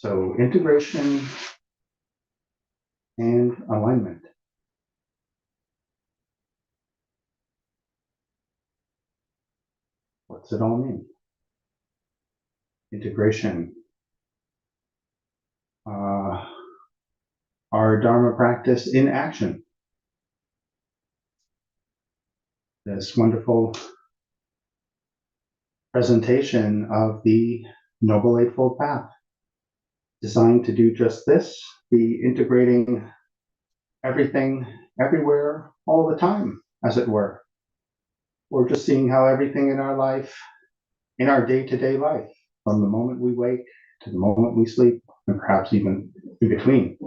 So integration and alignment. What's it all mean? Integration. Our Dharma practice in action. This wonderful presentation of the Noble Eightfold Path, designed to do just this, be integrating everything, everywhere, all the time, as it were. We're just seeing how everything in our life, in our day-to-day life, from the moment we wake to the moment we sleep, and perhaps even in between,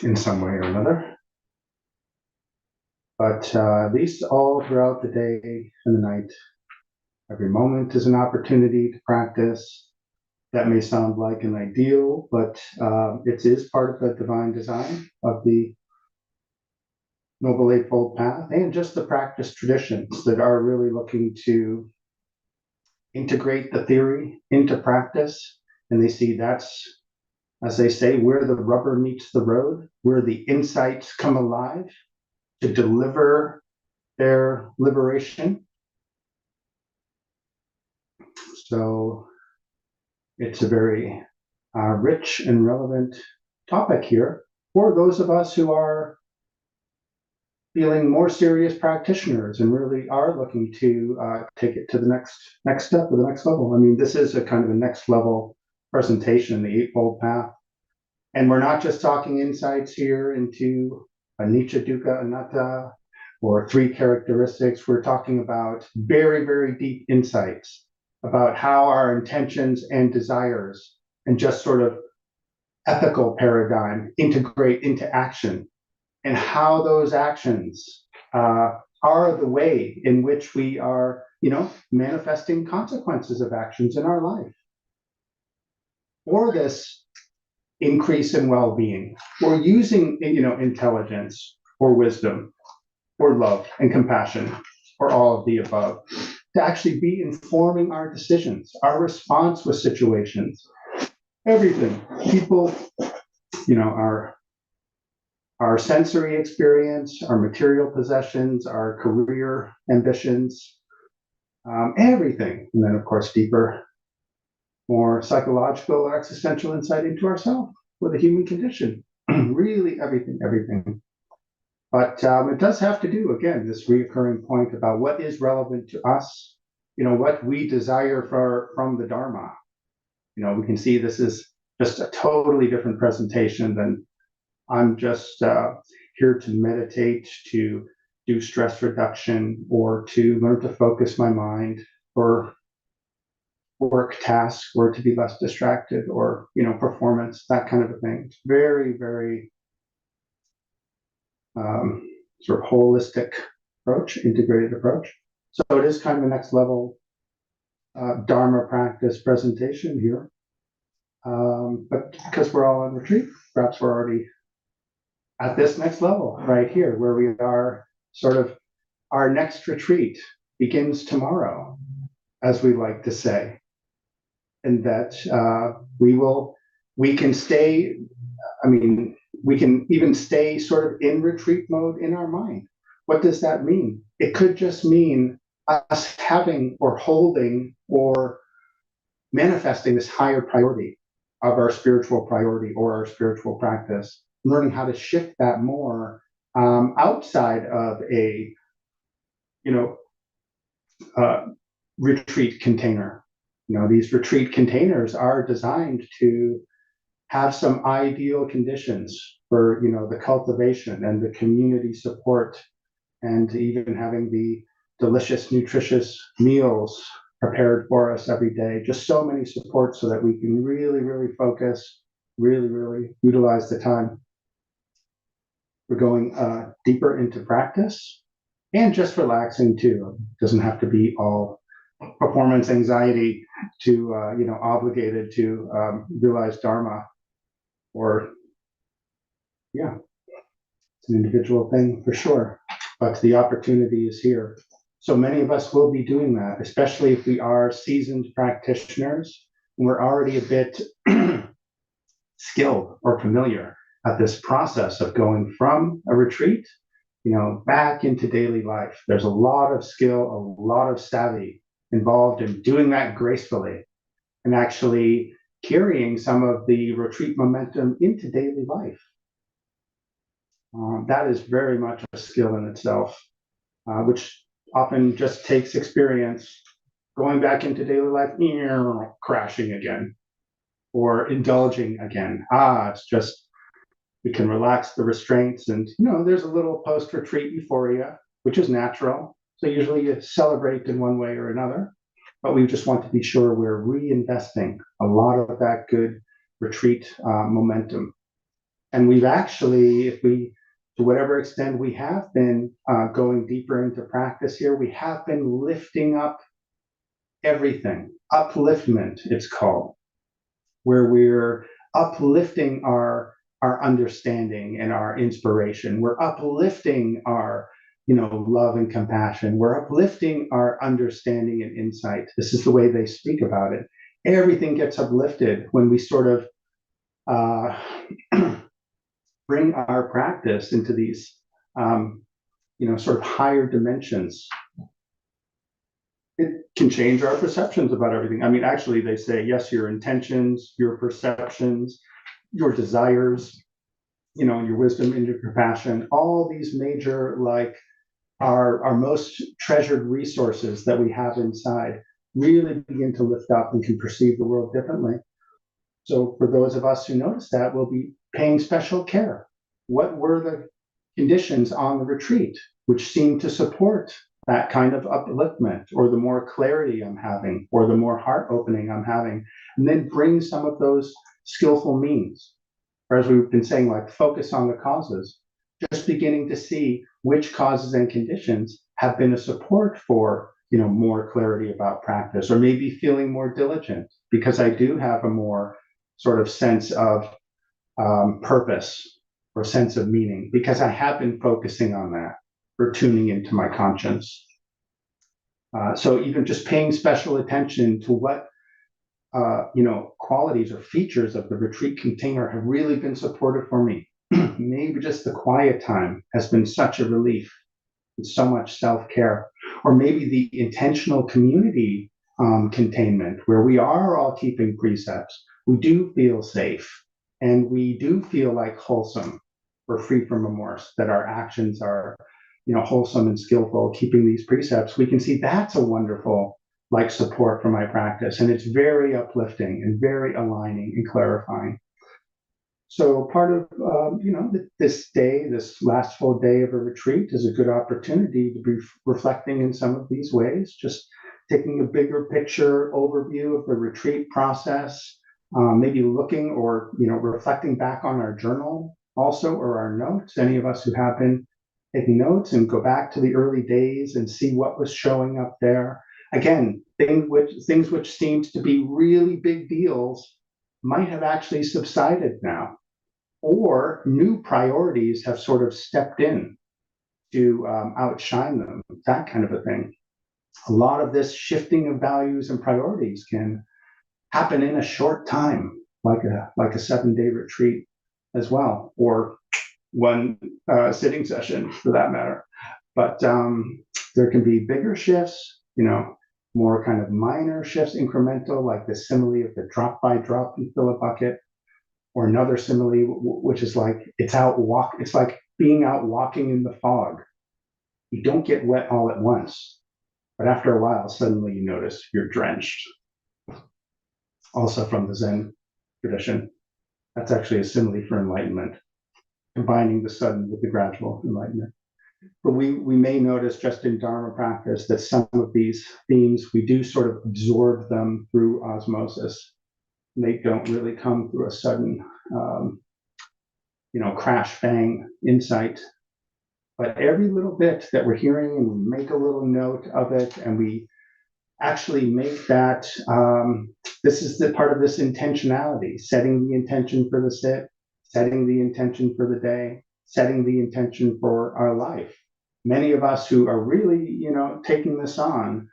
in some way or another. But at least all throughout the day and the night, every moment is an opportunity to practice. That may sound like an ideal, but it is part of the divine design of the Noble Eightfold Path, and just the practice traditions that are really looking to integrate the theory into practice. And they see that's, as they say, where the rubber meets the road, where the insights come alive to deliver their liberation. So it's a very rich and relevant topic here for those of us who are feeling more serious practitioners and really are looking to take it to the next step or the next level. I mean, this is a kind of a next level presentation, the Eightfold Path. And we're not just talking insights here into anicca, dukkha, anatta, or three characteristics. We're talking about very, very deep insights about how our intentions and desires and just sort of ethical paradigm integrate into action, and how those actions are the way in which we are, manifesting consequences of actions in our life. Or this increase in well-being, or using, intelligence or wisdom or love and compassion, or all of the above, to actually be informing our decisions, our response with situations, everything. People, our sensory experience, our material possessions, our career ambitions, everything. And then, of course, deeper, more psychological or existential insight into ourselves, with the human condition. Really, everything. But it does have to do, again, this reoccurring point about what is relevant to us, what we desire from the Dharma. We can see this is just a totally different presentation than I'm just here to meditate, to do stress reduction, or to learn to focus my mind, or work tasks, or to be less distracted, or performance, that kind of a thing. It's very, very sort of holistic approach, integrated approach. So it is kind of a next level Dharma practice presentation here. But because we're all on retreat, perhaps we're already at this next level right here, where we are sort of, our next retreat begins tomorrow, as we like to say. And that we can stay, we can even stay sort of in retreat mode in our mind. What does that mean? It could just mean us having or holding or manifesting this higher priority of our spiritual priority or our spiritual practice, learning how to shift that more outside of a retreat container. These retreat containers are designed to have some ideal conditions for the cultivation and the community support, and even having the delicious, nutritious meals prepared for us every day. Just so many supports so that we can really, really focus, really, really utilize the time. We're going deeper into practice and just relaxing too. It doesn't have to be all performance anxiety to obligated to realize Dharma, or it's an individual thing for sure, but the opportunity is here. So many of us will be doing that, especially if we are seasoned practitioners we're already a bit skilled or familiar at this process of going from a retreat, back into daily life. There's a lot of skill, a lot of savvy involved in doing that gracefully and actually carrying some of the retreat momentum into daily life. That is very much a skill in itself, which often just takes experience going back into daily life, crashing again or indulging again. It's just, we can relax the restraints, and there's a little post-retreat euphoria, which is natural. So usually you celebrate in one way or another, but we just want to be sure we're reinvesting a lot of that good retreat momentum. And we've actually, to whatever extent we have been going deeper into practice here, we have been lifting up everything. Upliftment, it's called, where we're uplifting our understanding and our inspiration. We're uplifting our love and compassion. We're uplifting our understanding and insight. This is the way they speak about it. Everything gets uplifted when we sort of bring our practice into these sort of higher dimensions. It can change our perceptions about everything. I mean, actually, they say, yes, your intentions, your perceptions, your desires, your wisdom and your compassion, all these major, like our most treasured resources that we have inside, really begin to lift up and can perceive the world differently. So for those of us who notice that, we'll be paying special care. What were the conditions on the retreat which seem to support that kind of upliftment, or the more clarity I'm having, or the more heart opening I'm having, and then bring some of those skillful means. Or as we've been saying, like focus on the causes, just beginning to see which causes and conditions have been a support for, more clarity about practice, or maybe feeling more diligent because I do have a more sort of sense of purpose or sense of meaning because I have been focusing on that, or tuning into my conscience. So even just paying special attention to what qualities or features of the retreat container have really been supportive for me. Maybe just the quiet time has been such a relief and so much self-care, or maybe the intentional community containment where we are all keeping precepts. We do feel safe and we do feel like wholesome. We're free from remorse, that our actions are wholesome and skillful, keeping these precepts. We can see that's a wonderful support for my practice, and it's very uplifting and very aligning and clarifying. So part of this day, this last full day of a retreat, is a good opportunity to be reflecting in some of these ways, just taking a bigger picture overview of the retreat process, maybe looking or reflecting back on our journal also, or our notes. Any of us who have been taking notes, and go back to the early days and see what was showing up there. Again, things which seemed to be really big deals might have actually subsided now, or new priorities have sort of stepped in to outshine them, that kind of a thing. A lot of this shifting of values and priorities can happen in a short time, like a 7-day retreat as well, or one sitting session for that matter. But there can be bigger shifts, more kind of minor shifts, incremental, like the simile of the drop by drop you fill a bucket, or another simile, which is like it's like being out walking in the fog. You don't get wet all at once, but after a while, suddenly you notice you're drenched. Also from the Zen tradition. That's actually a simile for enlightenment, combining the sudden with the gradual enlightenment. But we may notice just in Dharma practice that some of these themes, we do sort of absorb them through osmosis. They don't really come through a sudden, crash bang insight. But every little bit that we're hearing, and we make a little note of it, and we actually make that, this is the part of this intentionality, setting the intention for the sit, setting the intention for the day, setting the intention for our life. Many of us who are really, taking this on,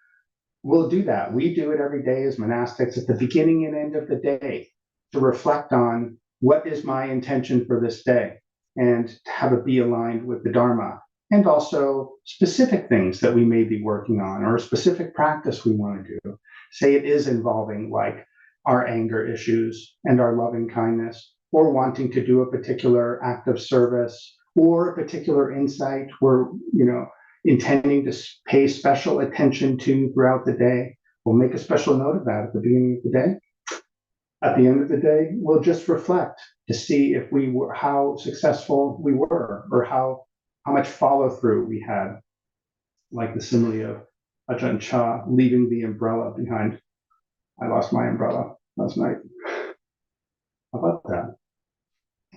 we'll do that. We do it every day as monastics at the beginning and end of the day to reflect on what is my intention for this day and to have it be aligned with the Dharma, and also specific things that we may be working on or a specific practice we want to do. Say it is involving like our anger issues and our loving kindness, or wanting to do a particular act of service or a particular insight we're, intending to pay special attention to throughout the day. We'll make a special note of that at the beginning of the day. At the end of the day, we'll just reflect to see if we were, how successful we were, or how much follow through we had, like the simile of Ajahn Chah leaving the umbrella behind. I lost my umbrella last night. How about that?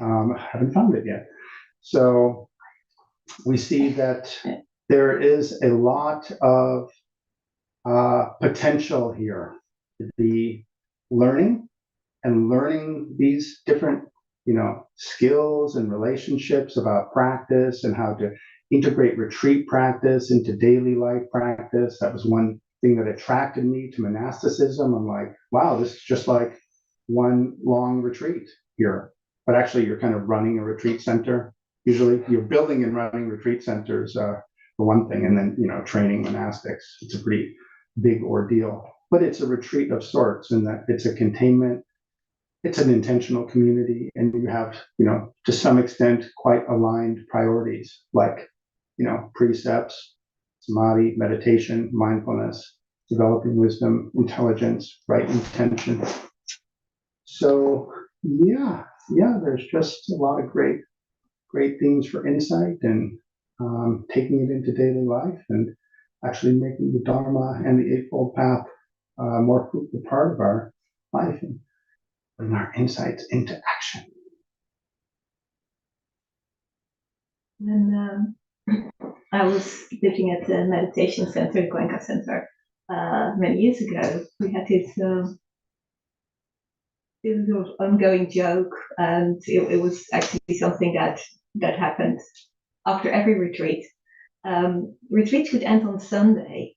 I haven't found it yet. So we see that there is a lot of potential here to be learning these different, skills and relationships about practice and how to integrate retreat practice into daily life practice. That was one thing that attracted me to monasticism. I'm like, wow, this is just like one long retreat here. But actually, you're kind of running a retreat center. Usually, you're building and running retreat centers for one thing, and then training monastics. It's a pretty big ordeal. But it's a retreat of sorts, in that it's a containment. It's an intentional community, and you have, to some extent, quite aligned priorities, like, precepts, samadhi, meditation, mindfulness, developing wisdom, intelligence, right intention. So there's just a lot of great themes for insight and taking it into daily life and actually making the Dharma and the Eightfold Path more fruitful part of our life and bring our insights into action. And I was living at the meditation center, Goenka Center, many years ago. We had this ongoing joke, and it was actually something that happened after every retreat. Retreats would end on Sunday,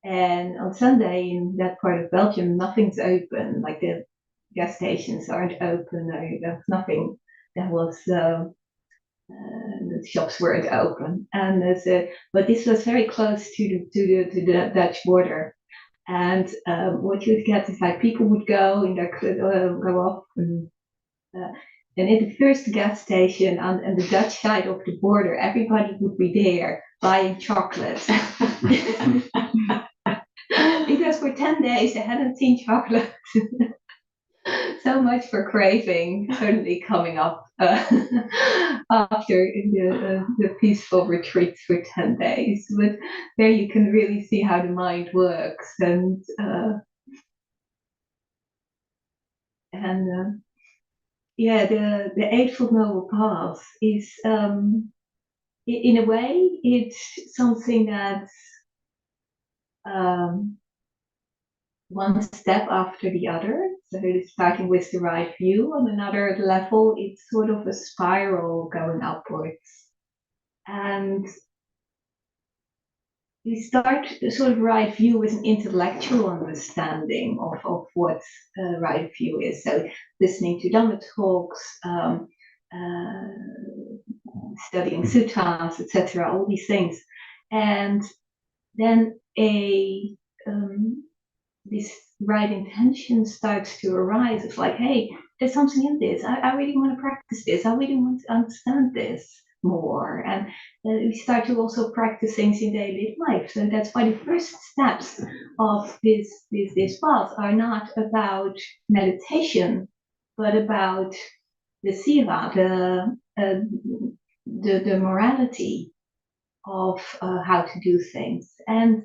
and on Sunday in that part of Belgium, nothing's open. Like the gas stations aren't open. There's nothing. There was the shops weren't open, and but this was very close to the Dutch border. And what you would get is like people would go in their go off, and at the first gas station on the Dutch side of the border, everybody would be there buying chocolate. Because for 10 days they hadn't seen chocolate. So much for craving suddenly coming up after the peaceful retreats for 10 days. But there you can really see how the mind works, and the Eightfold Noble Path is in a way it's something that's one step after the other. So it's starting with the right view. On another level, it's sort of a spiral going upwards. And you start the sort of right view with an intellectual understanding of what right view is. So listening to Dhamma talks, studying suttas, etc., all these things. And then this right intention starts to arise. It's like, hey, there's something in this. I really want to practice this. I really want to understand this more. And we start to also practice things in daily life. So that's why the first steps of this path are not about meditation, but about the sila, the morality of how to do things. And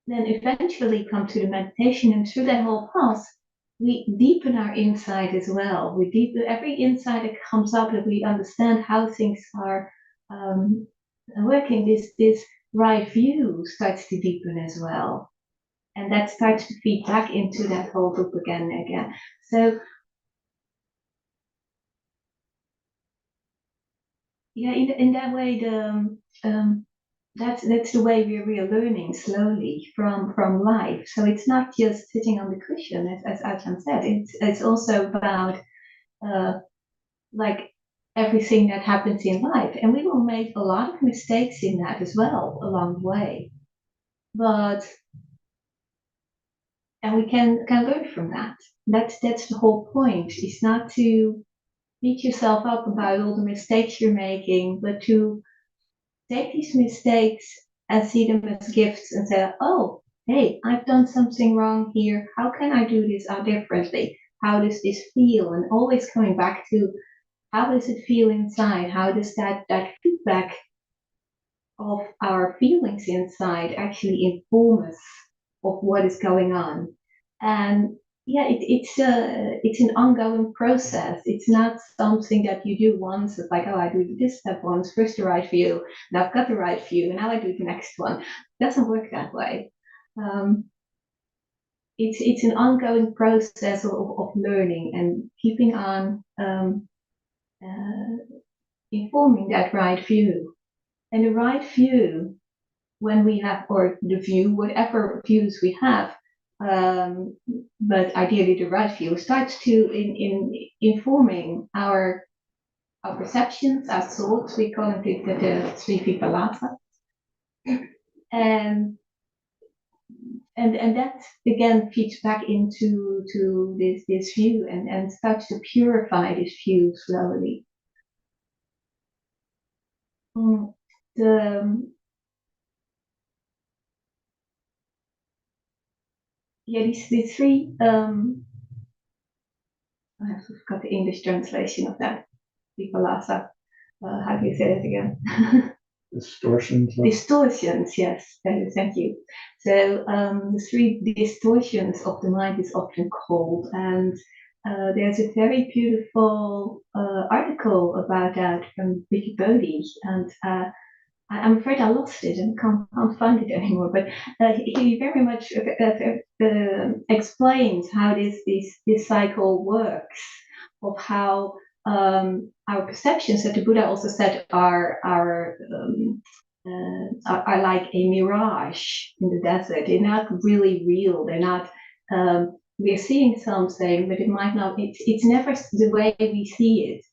then eventually come to the meditation, and through that whole path, we deepen our insight as well. We deepen every insight that comes up, that we understand how things are working. This right view starts to deepen as well, and that starts to feed back into that whole group again and again. So in that way, that's the way we are learning slowly from life. So it's not just sitting on the cushion, as Ajahn said. It's also about like everything that happens in life, and we will make a lot of mistakes in that as well along the way. But and we can learn from that. That's the whole point. It's not to beat yourself up about all the mistakes you're making, but to take these mistakes and see them as gifts and say, oh, hey, I've done something wrong here. How can I do this differently? How does this feel? And always coming back to how does it feel inside? How does that feedback of our feelings inside actually inform us of what is going on? And yeah, it's an ongoing process. It's not something that you do once. It's like, oh, I do this step once, first the right view, and I've got the right view, and now I do the next one. It doesn't work that way. It's an ongoing process of learning and keeping on informing that right view. And the right view, when we have, or the view, whatever views we have, but ideally the right view starts to in informing our perceptions, our thoughts. We call it the three vipalata, and that again feeds back into this view and starts to purify this view slowly. The these three. I have forgot the English translation of that. Vipalasa. How do you say it again? Distortions. Distortions, yes. Thank you. So the three distortions of the mind is often called, and there's a very beautiful article about that from Vicky Bodhi, and I'm afraid I lost it and can't find it anymore. But he very much explains how this cycle works, of how our perceptions, that the Buddha also said, are like a mirage in the desert. They're not really real. They're not. We're seeing something, but it might not. It's never the way we see it.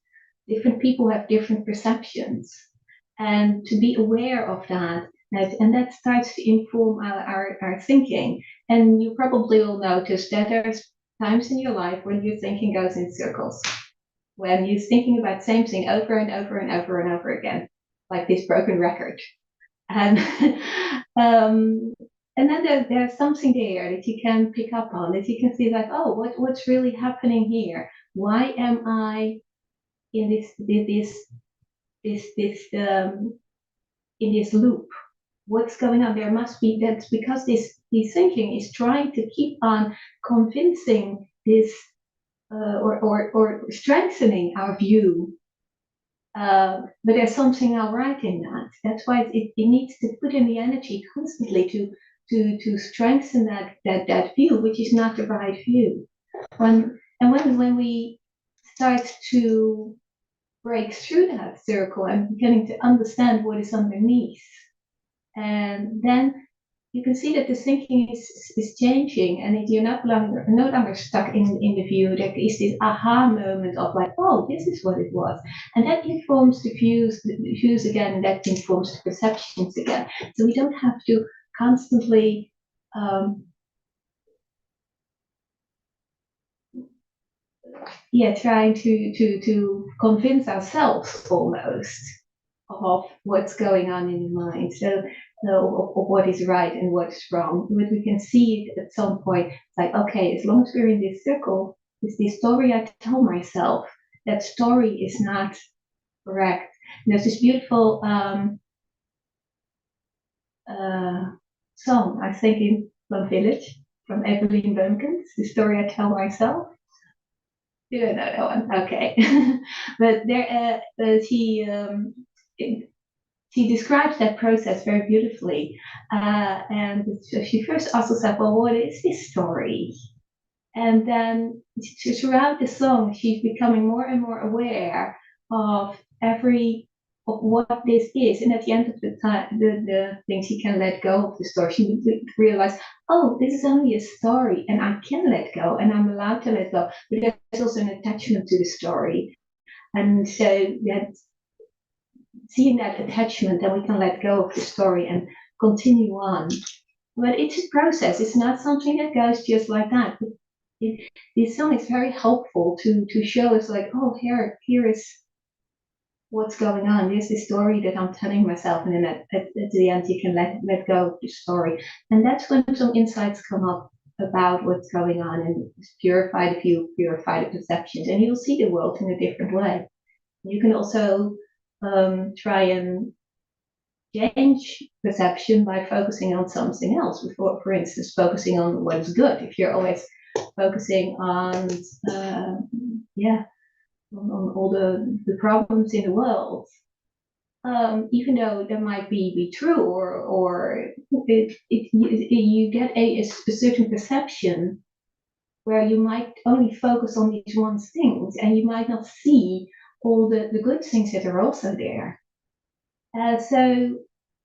Different people have different perceptions, and to be aware of that, and that starts to inform our thinking. And you probably will notice that there's times in your life when your thinking goes in circles, when you're thinking about the same thing over and over and over and over again, like this broken record. And and then there's something there that you can pick up on, that you can see like, oh, what's really happening here? Why am I in this in this loop? What's going on? There must be, that's because this thinking is trying to keep on convincing this or strengthening our view. But there's something not right in that. That's why it needs to put in the energy constantly to strengthen that view, which is not the right view. When we start to break through that circle and beginning to understand what is underneath, and then you can see that the thinking is changing, and you're no longer stuck in the view. There is this aha moment of like, oh, this is what it was, and that informs the views again, and that informs the perceptions again. So we don't have to constantly trying to convince ourselves almost of what's going on in the mind. So of what is right and what's wrong. But we can see it at some point. It's like, okay, as long as we're in this circle, it's the story I tell myself. That story is not correct. And there's this beautiful song, I think, in Plum Village from Evelyn Bumpkins, The Story I Tell Myself. You don't know that one, okay. But there, she describes that process very beautifully. And she first asks herself, well, what is this story? And then throughout the song, she's becoming more and more aware of what this is. And at the end of the time, the things you can let go of the story. You realize, oh, this is only a story, and I can let go, and I'm allowed to let go. But there's also an attachment to the story, and so that seeing that attachment, then we can let go of the story and continue on. But it's a process. It's not something that goes just like that. This song is very helpful to show us, like, oh, here is what's going on. There's the story that I'm telling myself, and then at the end you can let go of the story. And that's when some insights come up about what's going on, and purify the view, purify the perceptions, and you'll see the world in a different way. You can also try and change perception by focusing on something else. For instance, focusing on what is good. If you're always focusing on on all the problems in the world, even though that might be true, or you get a certain perception where you might only focus on these one things, and you might not see all the good things that are also there. So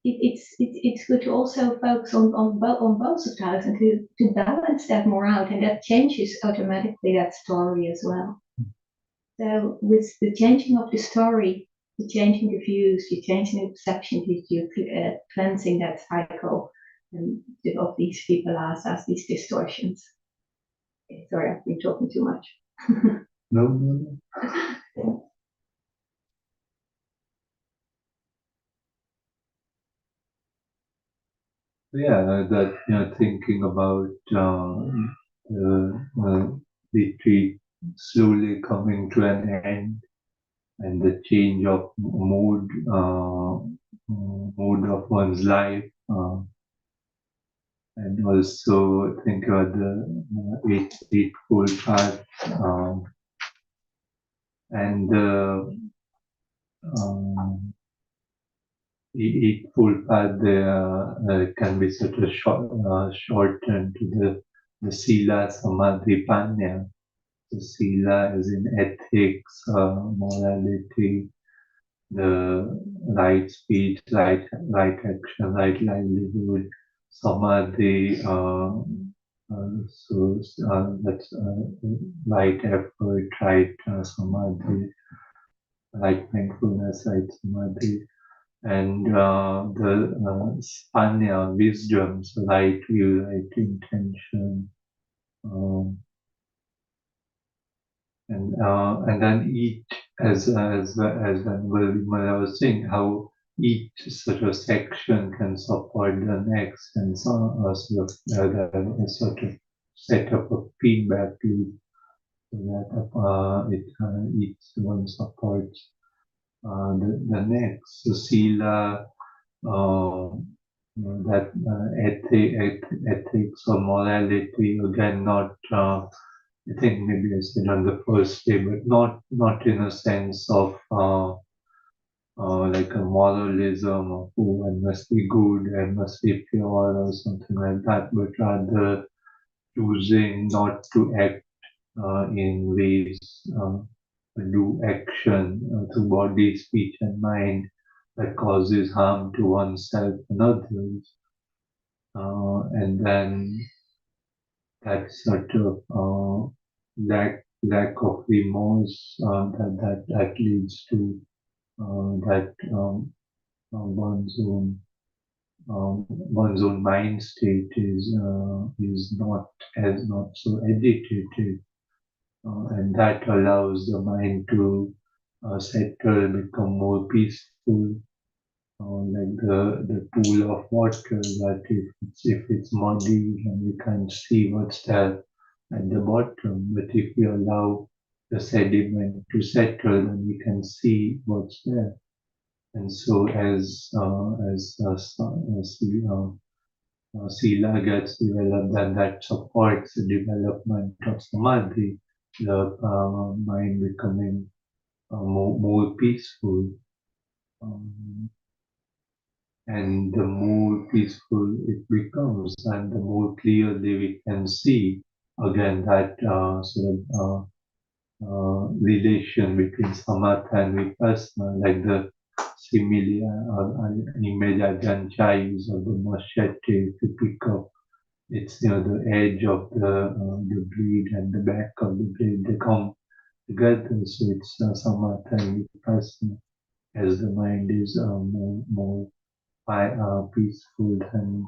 it's good to also focus on both of those, and to balance that more out, and that changes automatically that story as well. So with the changing of the story, you're changing the views, you're changing the perception, you're cleansing that cycle of these people as these distortions. Okay, sorry, I've been talking too much. No. Yeah, that thinking about the retreat slowly coming to an end, and the change of mood of one's life, and also think about the eightfold path, and the eightfold path there can be sort of shortened to the sila, samadhi, panya. So sila is in ethics, morality, the right speech, right action, right livelihood. Samadhi, that's right effort, right samadhi, right mindfulness, right samadhi, and the panya, wisdom, so right view, right intention, and then each, as when I was saying, how each sort of section can support the next, and so a sort of set up a feedback loop, so that each one supports the next. So sila, that ethics or morality, again, not. I think maybe I said on the first day, but not in a sense of like a moralism of, oh, one must be good and must be pure or something like that, but rather choosing not to act in ways, do action through body, speech, and mind that causes harm to oneself and others, and then that sort of lack of remorse that leads to that one's own mind state is not so agitated, and that allows the mind to settle, become more peaceful, like the pool of water, that if it's muddy and we can't see what's there at the bottom, but if we allow the sediment to settle, then we can see what's there. And so as sila gets developed, then that supports the development of samadhi, the mind becoming more peaceful. And the more peaceful it becomes, and the more clearly we can see again that relation between samatha and vipassana, like simile an image Ajahn Chah used of the machete to pick up. It's the edge of the blade and the back of the blade. They come together, so it's samatha and vipassana. As the mind is more peaceful, and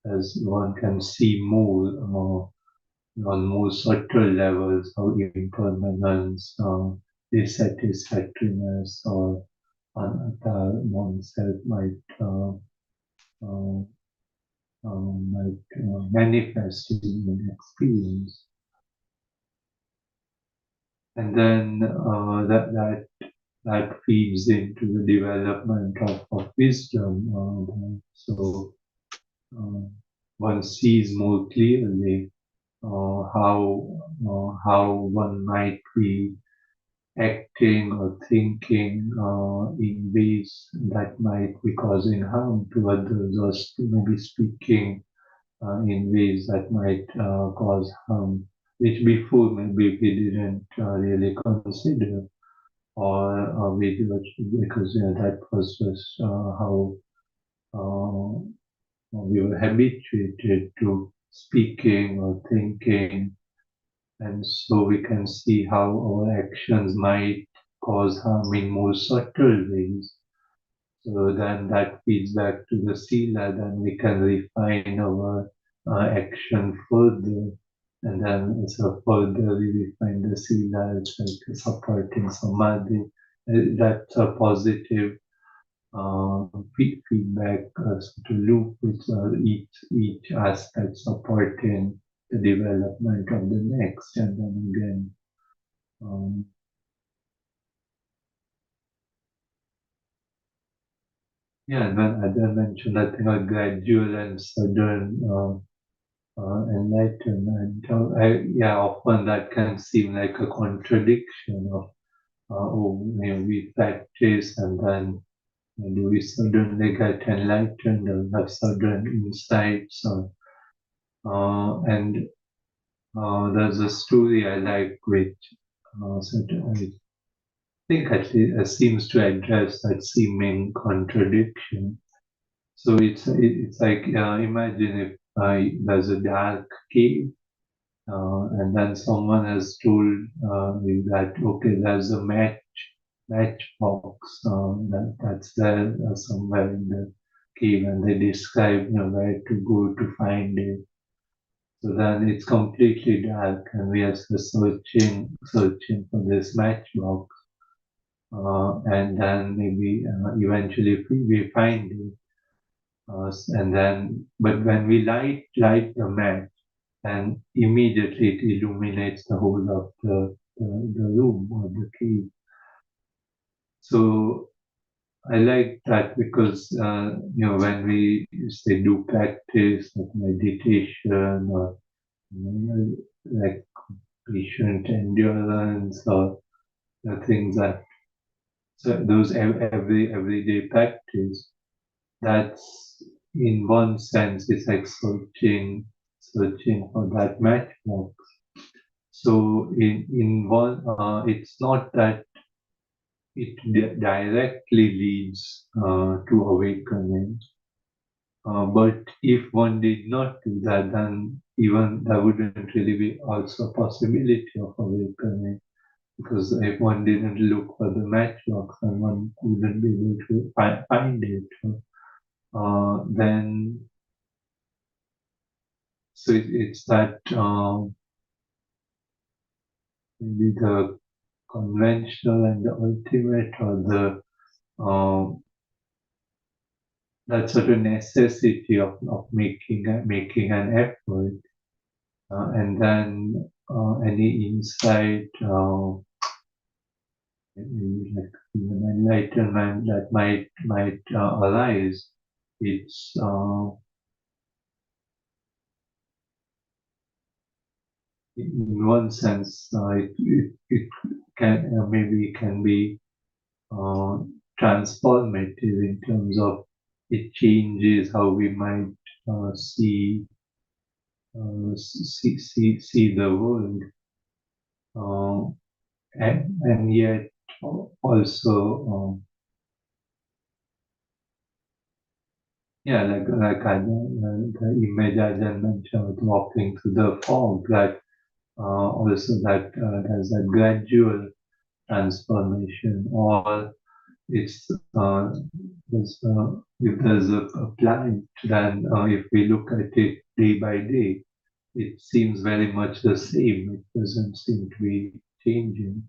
as one can see more on more subtle levels how impermanence, dissatisfactoriness, or anatta oneself uh, might manifest in experience. And then that feeds into the development of wisdom. So one sees more clearly how one might be acting or thinking in ways that might be causing harm to others, or maybe speaking in ways that might cause harm, which before maybe we didn't really consider, or we did because that was just how we were habituated to speaking or thinking, and so we can see how our actions might cause harm in more subtle ways. So then that feeds back to the sila, then we can refine our action further. And then so further we refine the sila, it's like supporting samadhi. That's a positive feedback to loop with each aspect supporting the development of the next, and then again and then Ada mentioned, I think, a gradual and sudden enlightenment. Often that can seem like a contradiction of, we practice and then do we suddenly get enlightened or have sudden insights? And there's a story I like which I think at least seems to address that seeming contradiction. So it's like imagine if there's a dark cave, and then someone has told me that okay, there's a matchbox that's there somewhere in the cave, and they describe where to go to find it. So then it's completely dark, and we are searching for this matchbox, and then maybe eventually we find it. And then, but when we light the match, and immediately it illuminates the whole of the room or the cave. So I like that because when we say do practice like meditation or like patient endurance or the things that those everyday practice, that's in one sense it's like searching for that matchbox. So in one it's not that it directly leads to awakening, but if one did not do that, then even there wouldn't really be also a possibility of awakening, because if one didn't look for the matchbox, then one wouldn't be able to find it. Then so it's that maybe the conventional and the ultimate, or the that sort of necessity of making an effort, and then any insight, like enlightenment that might arise. It's in one sense it can maybe can be transformative in terms of it changes how we might see the world, and yet also yeah, the image I just mentioned with walking through the fog, that also that there's a gradual transformation, or it's if there's a plant, then if we look at it day by day, it seems very much the same. It doesn't seem to be changing.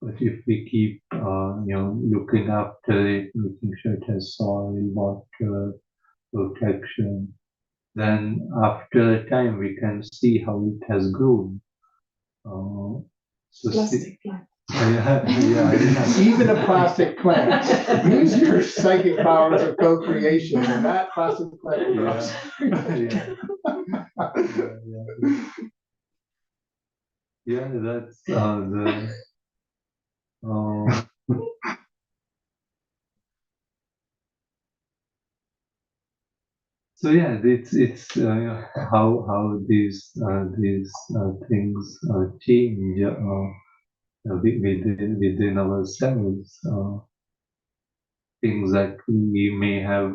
But if we keep, looking after it, making sure it has soil, water, protection, then after a time we can see how it has grown. Plastic plant. Even a plastic plant. Use your psychic powers of co-creation, and that plastic plant grows. Yeah, that's the. So yeah, it's how these things change within ourselves. Things that we may have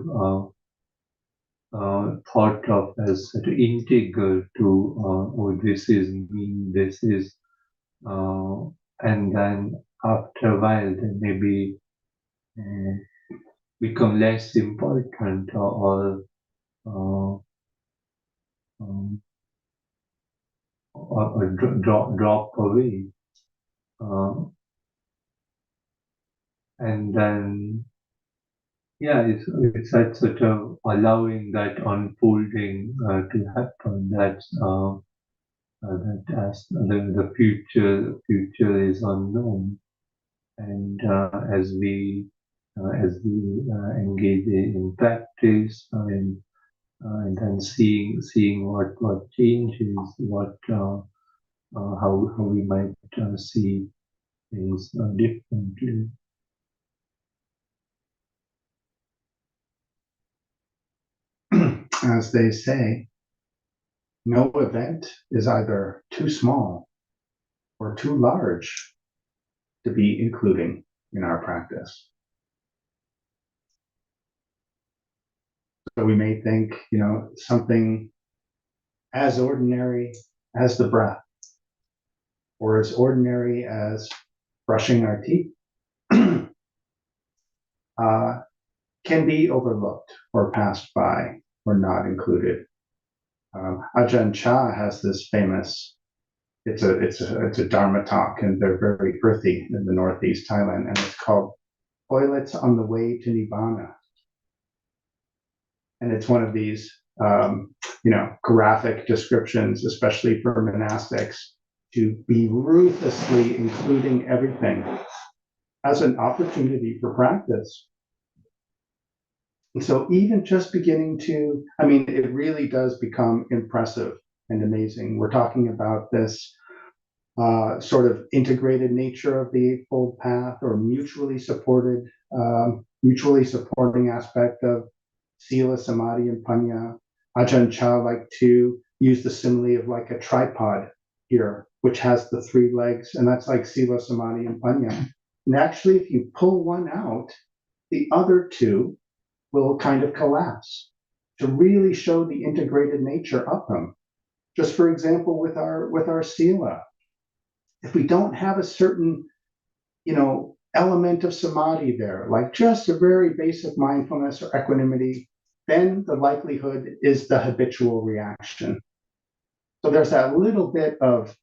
thought of as sort of integral to oh, this is me, this is, and then after a while they maybe become less important, uh, um, or drop away, and then yeah, it's that sort of allowing that unfolding to happen. That as the future is unknown, and as we engage in practice, and then seeing what changes, how we might see things differently. As they say, no event is either too small or too large to be including in our practice. So we may think, something as ordinary as the breath, or as ordinary as brushing our teeth, can be overlooked or passed by or not included. Ajahn Chah has this famous, it's a Dharma talk, and they're very earthy in the Northeast Thailand, and it's called Toilets on the Way to Nibbana. And it's one of these, graphic descriptions, especially for monastics, to be ruthlessly including everything as an opportunity for practice. And so even just beginning to, it really does become impressive and amazing. We're talking about this sort of integrated nature of the Eightfold Path, or mutually supporting aspect of Sila, Samadhi, and Panya. Ajahn Chah liked to use the simile of like a tripod here, which has the three legs, and that's like Sila, Samadhi, and Panya. And actually, if you pull one out, the other two will kind of collapse to really show the integrated nature of them. Just for example, with our Sila, if we don't have a certain, element of samadhi there, like just a very basic mindfulness or equanimity, then the likelihood is the habitual reaction. So there's that little bit of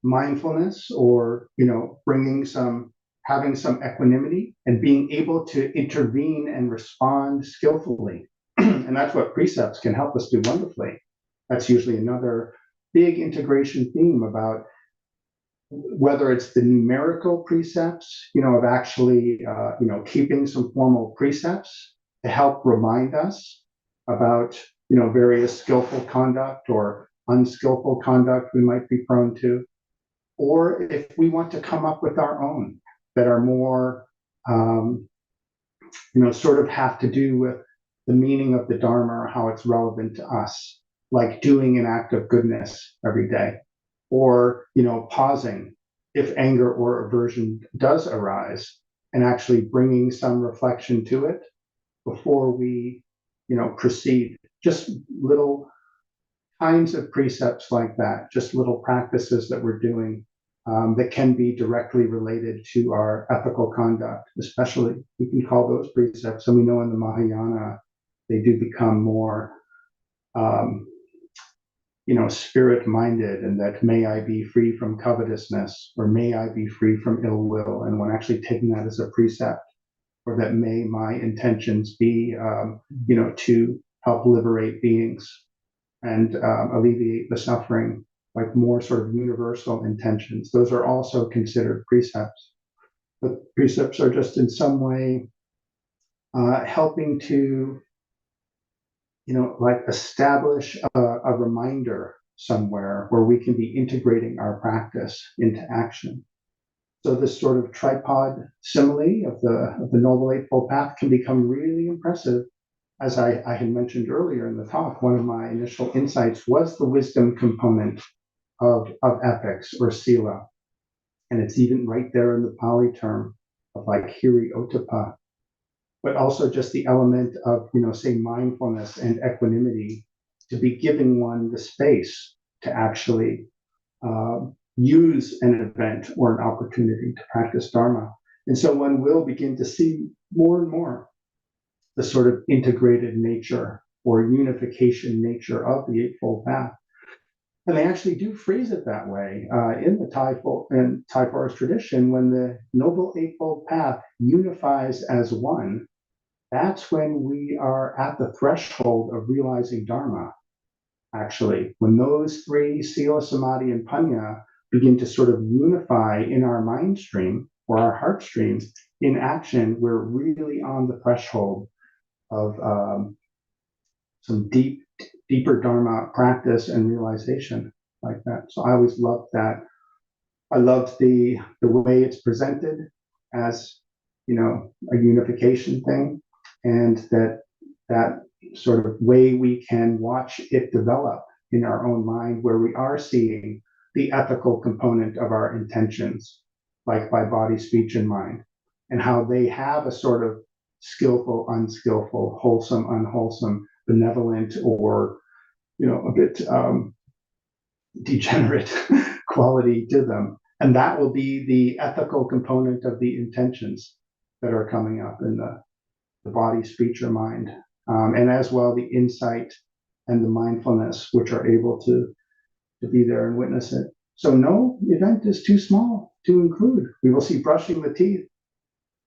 mindfulness, or having some equanimity and being able to intervene and respond skillfully. And that's what precepts can help us do wonderfully. That's usually another big integration theme about whether it's the numerical precepts, of actually, keeping some formal precepts to help remind us about, various skillful conduct or unskillful conduct we might be prone to, or if we want to come up with our own that are more, sort of have to do with the meaning of the Dharma or how it's relevant to us, like doing an act of goodness every day, or, pausing if anger or aversion does arise, and actually bringing some reflection to it before we proceed. Just little kinds of precepts like that, just little practices that we're doing that can be directly related to our ethical conduct, especially. We can call those precepts, and we know in the Mahayana, they do become more, spirit-minded, and that may I be free from covetousness, or may I be free from ill will, and when actually taking that as a precept, or that may my intentions be, to help liberate beings and alleviate the suffering, like more sort of universal intentions. Those are also considered precepts. But precepts are just in some way helping to, establish a reminder somewhere where we can be integrating our practice into action. So this sort of tripod simile of the Noble Eightfold Path can become really impressive. As I had mentioned earlier in the talk, one of my initial insights was the wisdom component of ethics or sila. And it's even right there in the Pali term of like hiri ottappa, but also just the element of, say, mindfulness and equanimity, to be giving one the space to actually use an event or an opportunity to practice Dharma. And so one will begin to see more and more the sort of integrated nature or unification nature of the Eightfold Path. And they actually do phrase it that way in the Thai Forest tradition. When the Noble Eightfold Path unifies as one, that's when we are at the threshold of realizing Dharma. Actually, when those three, Sila, Samadhi, and Panya, begin to sort of unify in our mind stream or our heart stream in action, we're really on the threshold of some deeper Dharma practice and realization like that. So I always loved that. I loved the way it's presented as, a unification thing, and that sort of way we can watch it develop in our own mind, where we are seeing the ethical component of our intentions, like by body, speech, and mind, and how they have a sort of skillful, unskillful, wholesome, unwholesome, benevolent, or a bit degenerate quality to them. And that will be the ethical component of the intentions that are coming up in the body, speech, or mind, and as well the insight and the mindfulness, which are able to be there and witness it. So no event is too small to include. We will see brushing the teeth.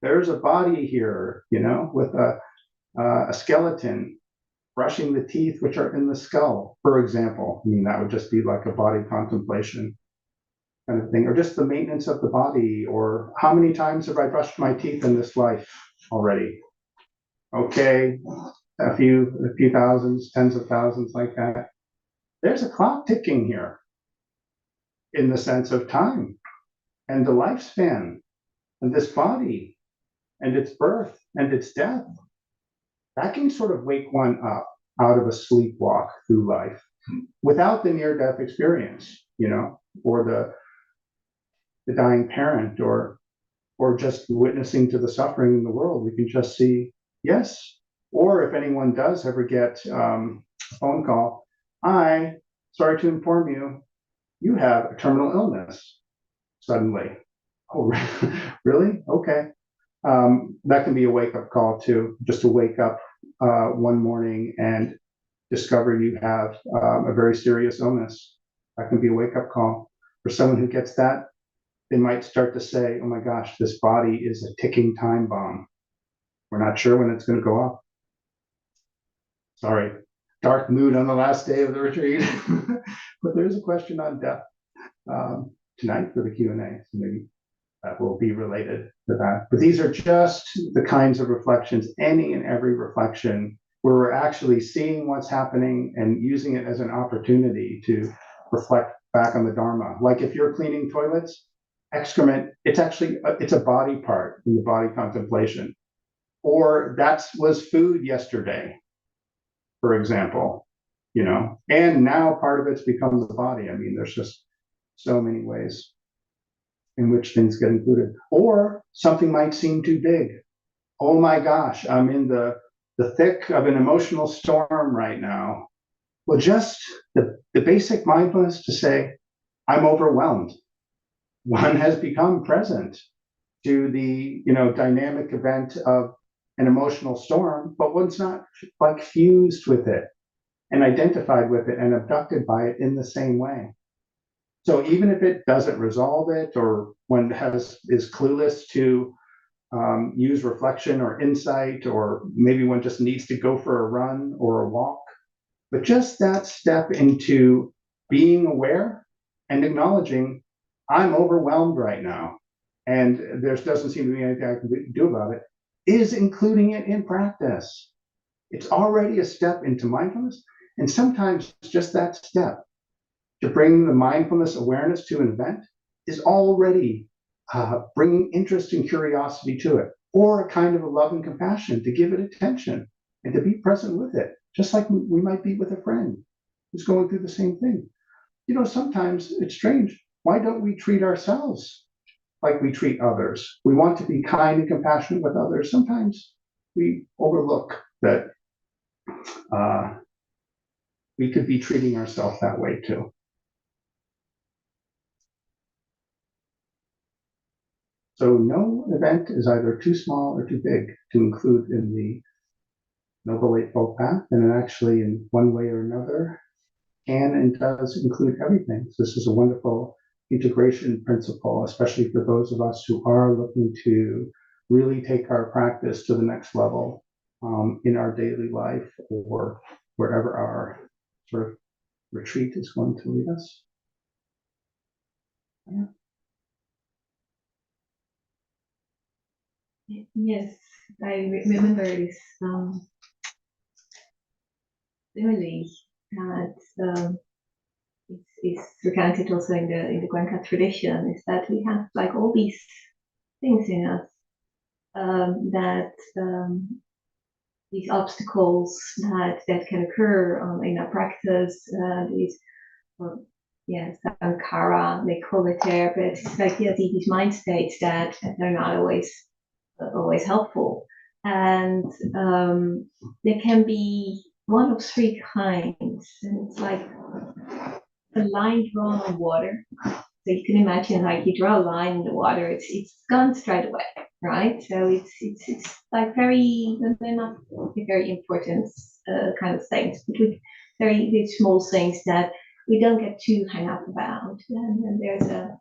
There's a body here, with a skeleton, brushing the teeth which are in the skull, for example. I mean, that would just be like a body contemplation kind of thing, or just the maintenance of the body, or how many times have I brushed my teeth in this life already? Okay, a few thousands, tens of thousands, like that. There's a clock ticking here in the sense of time and the lifespan and this body and its birth and its death. That can sort of wake one up out of a sleepwalk through life without the near-death experience, or the dying parent, or just witnessing to the suffering in the world. We can just see, yes. Or if anyone does ever get a phone call, sorry to inform you, you have a terminal illness suddenly. Oh, really? Okay. That can be a wake-up call too, just to wake up one morning and discover you have a very serious illness. That can be a wake-up call. For someone who gets that, they might start to say, oh my gosh, this body is a ticking time bomb. We're not sure when it's going to go off. Sorry, dark mood on the last day of the retreat. But there's a question on death tonight for the Q&A. So maybe that will be related to that. But these are just the kinds of reflections, any and every reflection, where we're actually seeing what's happening and using it as an opportunity to reflect back on the Dharma. Like if you're cleaning toilets, excrement, it's a body part in the body contemplation. Or that was food yesterday, for example, and now part of it's become the body. I mean, there's just so many ways in which things get included. Or something might seem too big. Oh my gosh, I'm in the the thick of an emotional storm right now, well, just the basic mindfulness to say, I'm overwhelmed. One has become present to the dynamic event of an emotional storm, but one's not like fused with it and identified with it and abducted by it in the same way. So even if it doesn't resolve it, or one is clueless to use reflection or insight, or maybe one just needs to go for a run or a walk, but just that step into being aware and acknowledging I'm overwhelmed right now, and there doesn't seem to be anything I can do about it, is including it in practice. It's already a step into mindfulness, and sometimes just that step to bring the mindfulness awareness to an event is already bringing interest and curiosity to it, or a kind of a love and compassion to give it attention and to be present with it, just like we might be with a friend who's going through the same thing. Sometimes it's strange. Why don't we treat ourselves like we treat others? We want to be kind and compassionate with others. Sometimes we overlook that we could be treating ourselves that way too. So no event is either too small or too big to include in the Noble Eightfold Path, and it actually, in one way or another, can and does include everything. So this is a wonderful integration principle, especially for those of us who are looking to really take our practice to the next level in our daily life, or wherever our sort of retreat is going to lead us. Yeah. Yes, I remember this simile that is recounted also in the Guanca tradition, is that we have like all these things in us that these obstacles that can occur in our practice, these sankara, they call it there, but it's like these mind states that are not always helpful, and there can be one of three kinds, and it's like a line drawn on water. So you can imagine, like, you draw a line in the water, it's gone straight away, right? So it's like they're not very important kind of things, but very small things that we don't get too hung up about. And there's a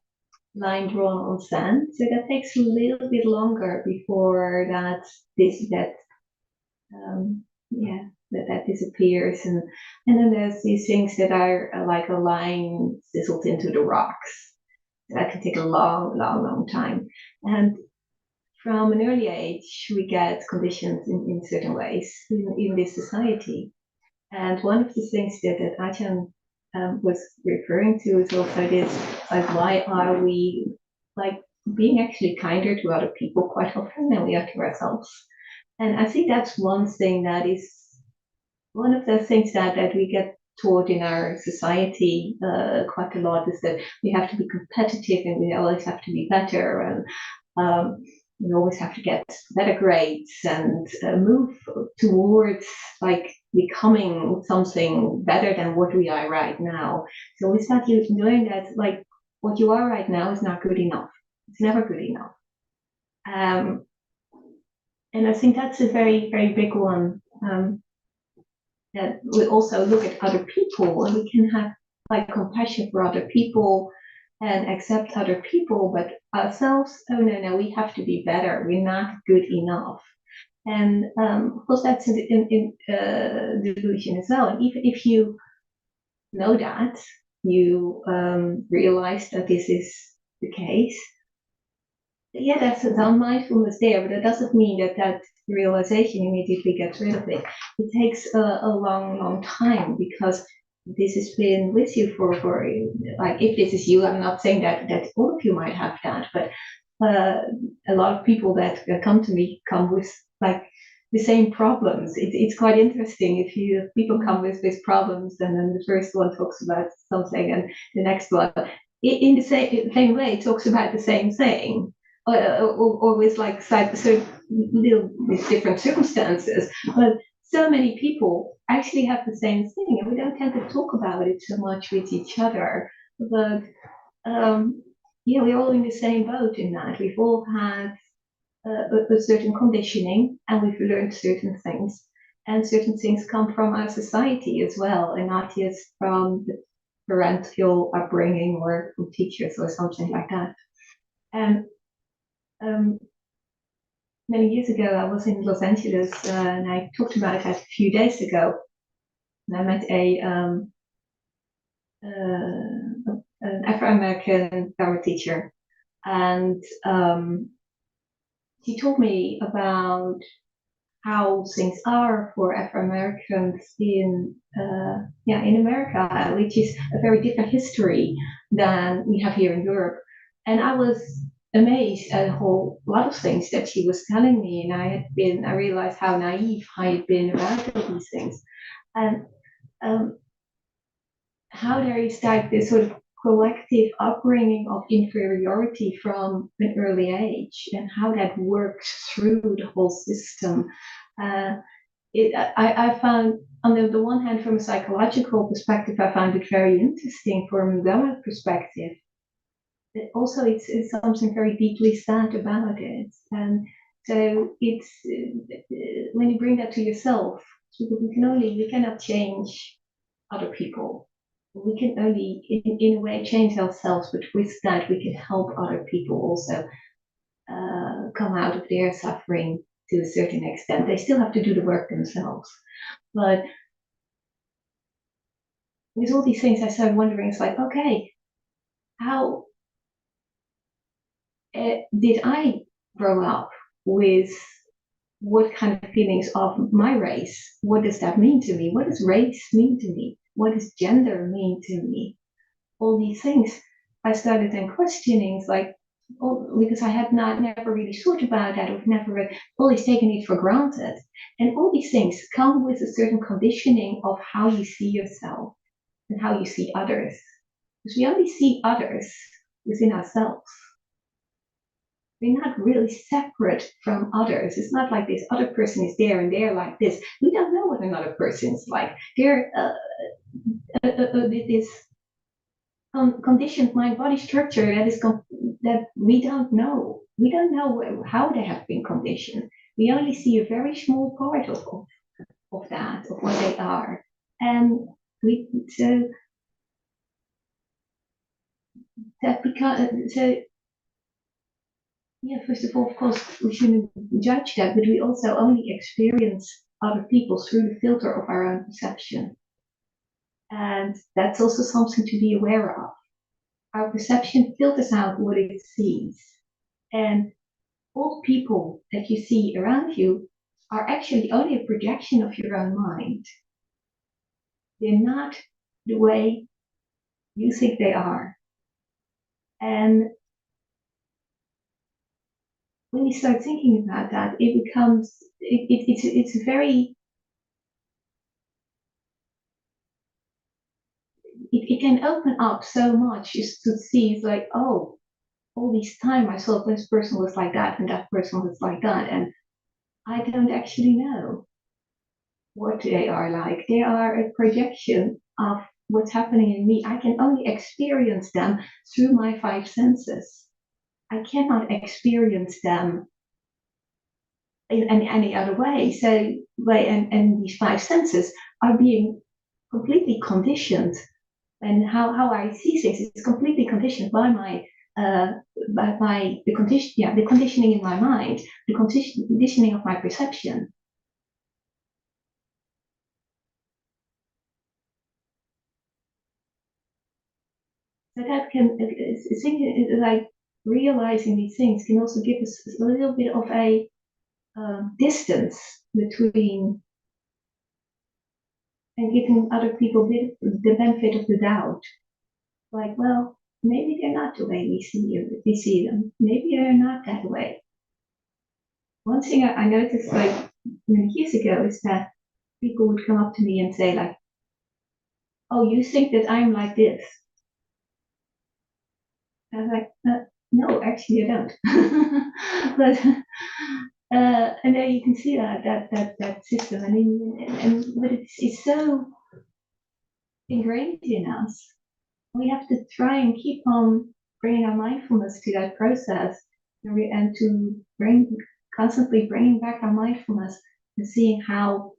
line drawn on sand, so that takes a little bit longer before that disappears, and then there's these things that are like a line sizzled into the rocks. That can take a long time, and from an early age we get conditioned in certain ways in this society. And one of the things that Ajahn was referring to is also this, like, why are we like being actually kinder to other people quite often than we are to ourselves? And I think that's one thing that is one of the things that we get taught in our society quite a lot, is that we have to be competitive and we always have to be better, and we always have to get better grades and move towards like becoming something better than what we are right now. So we start doing that, like, what you are right now is not good enough. It's never good enough. And I think that's a very big one. That we also look at other people, and we can have like compassion for other people and accept other people, but ourselves, oh no, we have to be better. We're not good enough. And of course, that's in delusion as well. And even if you know that, you realize that this is the case, that's a non-mindfulness there, but that doesn't mean that realization immediately gets rid of it. It takes a long time, because this has been with you for like, if this is you, I'm not saying that all of you might have that, but a lot of people that come to me come with like the same problems. It's quite interesting if people come with problems, and then the first one talks about something, and the next one in the same way talks about the same thing. Or with like with different circumstances, but so many people actually have the same thing, and we don't tend to talk about it so much with each other. But yeah, we're all in the same boat in that. We've all had a certain conditioning, and we've learned certain things. And certain things come from our society as well, and not just from the parental upbringing or from teachers or something like that. And many years ago, I was in Los Angeles, and I talked about that a few days ago. And I met an Afro-American Dhamma teacher, and she told me about how things are for Afro-Americans in America, which is a very different history than we have here in Europe. And I was amazed at a whole lot of things that she was telling me, and I realized how naive I had been about all these things, and how there is like this sort of collective upbringing of inferiority from an early age, and how that works through the whole system. I found, on the one hand, from a psychological perspective, I found it very interesting from a Dhamma perspective. But also, it's something very deeply sad about it. And so it's when you bring that to yourself, we cannot change other people. We can only, in a way, change ourselves, but with that, we can help other people also come out of their suffering to a certain extent. They still have to do the work themselves. But with all these things, I started wondering, it's like, okay, how did I grow up with what kind of feelings of my race? What does that mean to me? What does race mean to me? What does gender mean to me? All these things I started then questioning. It's like, because I had never really thought about that, or never always taken it for granted. And all these things come with a certain conditioning of how you see yourself and how you see others. Because we only see others within ourselves. We're not really separate from others. It's not like this other person is there and they're like this. We don't know what another person is like. They're this conditioned mind-body structure that we don't know. We don't know how they have been conditioned. We only see a very small part of that, of what they are. And first of all, of course, we shouldn't judge that, but we also only experience other people through the filter of our own perception. And that's also something to be aware of. Our perception filters out what it sees. And all people that you see around you are actually only a projection of your own mind. They're not the way you think they are. And when you start thinking about that, it becomes, it's very, it can open up so much just to see. It's like, oh, all this time I thought this person was like that and that person was like that, and I don't actually know what they are like. They are a projection of what's happening in me. I can only experience them through my five senses. I cannot experience them in any other way. So, and these five senses are being completely conditioned, and how I see things is completely conditioned by my the conditioning in my mind, the conditioning of my perception. So that can, like realizing these things can also give us a little bit of a distance between, and giving other people the benefit of the doubt. Like, well, maybe they're not the way we see them. Maybe they're not that way. One thing I noticed like many years ago is that people would come up to me and say like, "Oh, you think that I'm like this?" I was like, "No, actually, I don't." And there you can see that system. But it's so ingrained in us. We have to try and keep on bringing our mindfulness to that process, and to constantly bringing back our mindfulness and seeing how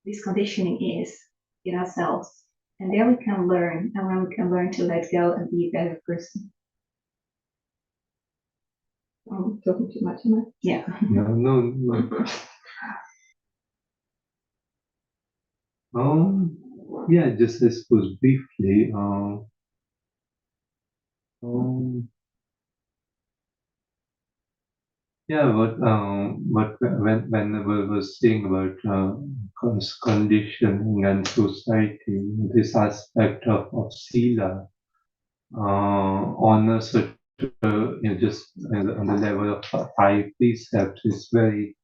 this conditioning is in ourselves. And there we can learn, and when we can learn to let go and be a better person. I'm talking too much, am I? Yeah. No. Yeah, just I suppose briefly. Yeah, but when I was saying about conditioning and society, this aspect of sila, on a sort of, just on the level of 5 precepts, is very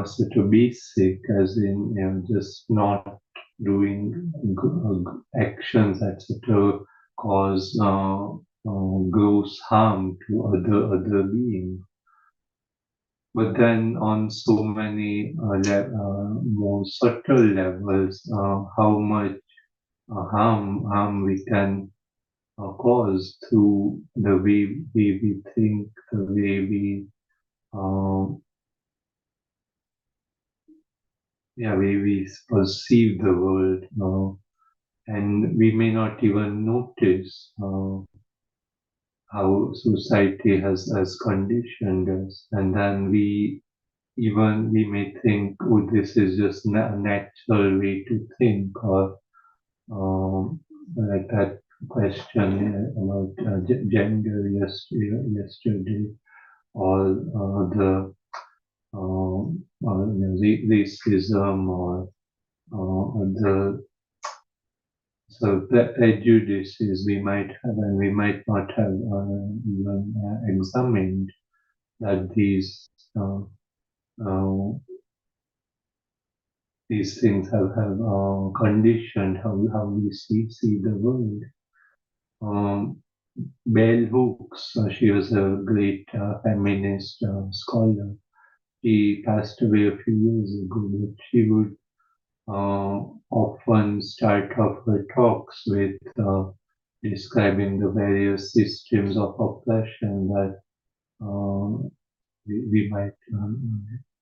sort of basic, as in, just not doing actions that sort of cause gross harm to other beings. But then on so many more subtle levels, how much harm we can cause through the way we think, the way we perceive the world, and we may not even notice how society has conditioned us, and then we may think, oh, this is just a natural way to think, or like that question about gender yesterday, or the racism, or the prejudices we might have, and we might not have even examined that these things have conditioned how we see the world. Bell Hooks, she was a great feminist scholar. She passed away a few years ago, but she would often start off her talks with describing the various systems of oppression that we might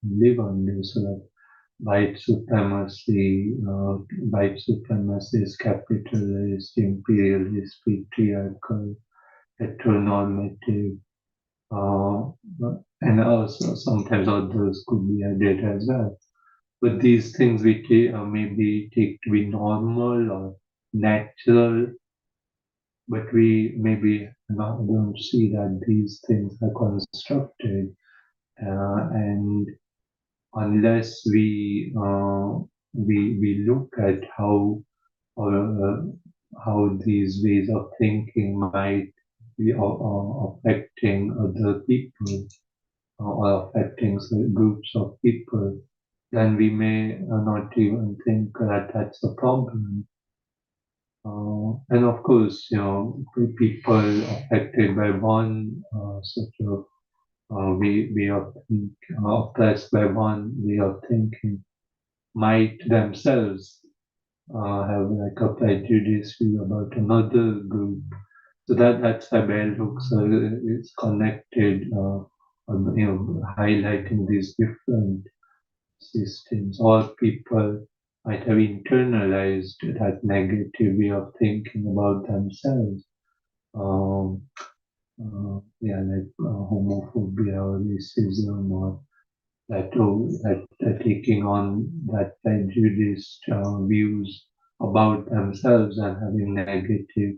live under. So that white supremacy, is capitalist, imperialist, patriarchal, heteronormative, and also sometimes others could be added as well. But these things we maybe take to be normal or natural, but we maybe don't see that these things are constructed, and unless we look at how these ways of thinking might be affecting other people, or affecting groups of people, then we may not even think that that's a problem. And of course, people affected by one sort of way of thinking, oppressed by one way of thinking, might themselves have like a prejudice view about another group. So that's why Bell Hooks is connected, highlighting these different systems. All people might have internalized that negative way of thinking about themselves. Like homophobia or racism, or that taking on that prejudiced views about themselves and having negative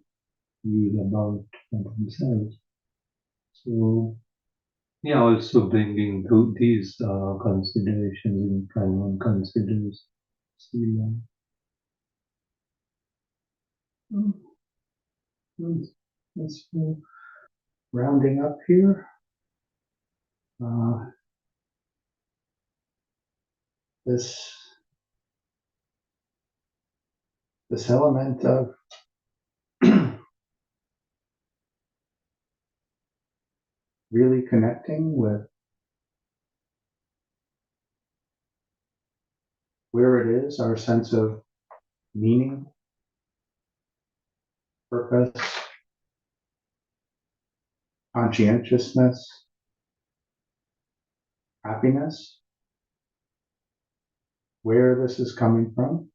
views about themselves. So, yeah, also bringing these considerations in when one considers Sila. Let's rounding up here. This element of really connecting with where it is, our sense of meaning, purpose, conscientiousness, happiness, where this is coming from,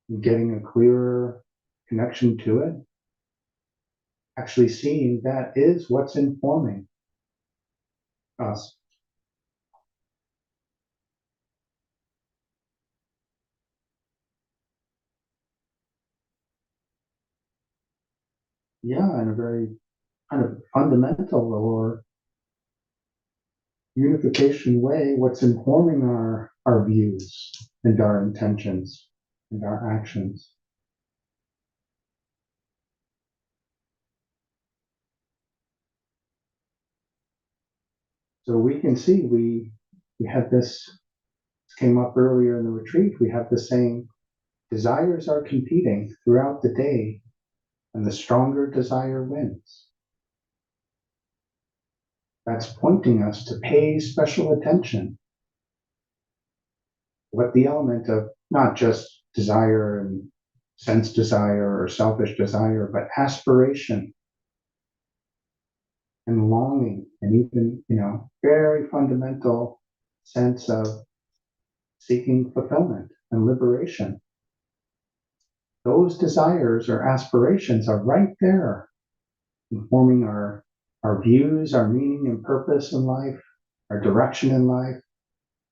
and getting a clearer connection to it, actually seeing that is what's informing us. Yeah, in a very kind of fundamental or unification way, what's informing our views and our intentions and our actions. So we can see we had this came up earlier in the retreat. We have the saying, desires are competing throughout the day, and the stronger desire wins. That's pointing us to pay special attention. What the element of not just desire and sense desire or selfish desire, but aspiration and longing, and even, very fundamental sense of seeking fulfillment and liberation. Those desires or aspirations are right there, informing our views, our meaning and purpose in life, our direction in life,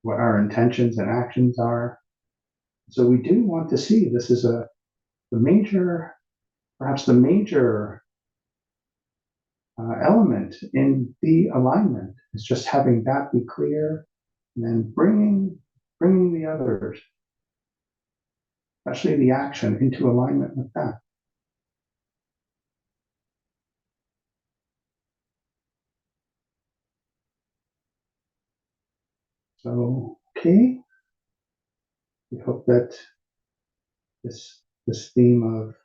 what our intentions and actions are. So we do want to see this is perhaps the major element in the alignment is just having that be clear, and then bringing the others, especially the action, into alignment with that. So, okay, we hope that this theme of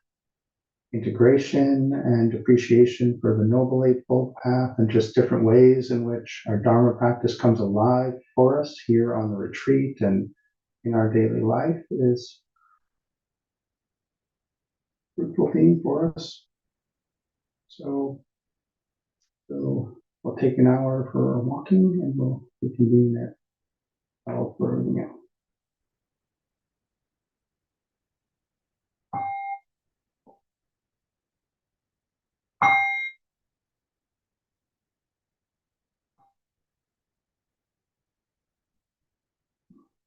integration and appreciation for the Noble Eightfold Path and just different ways in which our Dharma practice comes alive for us here on the retreat and in our daily life is a fruitful theme for us. So we'll take an hour for walking and we'll reconvene at 12 for everything else.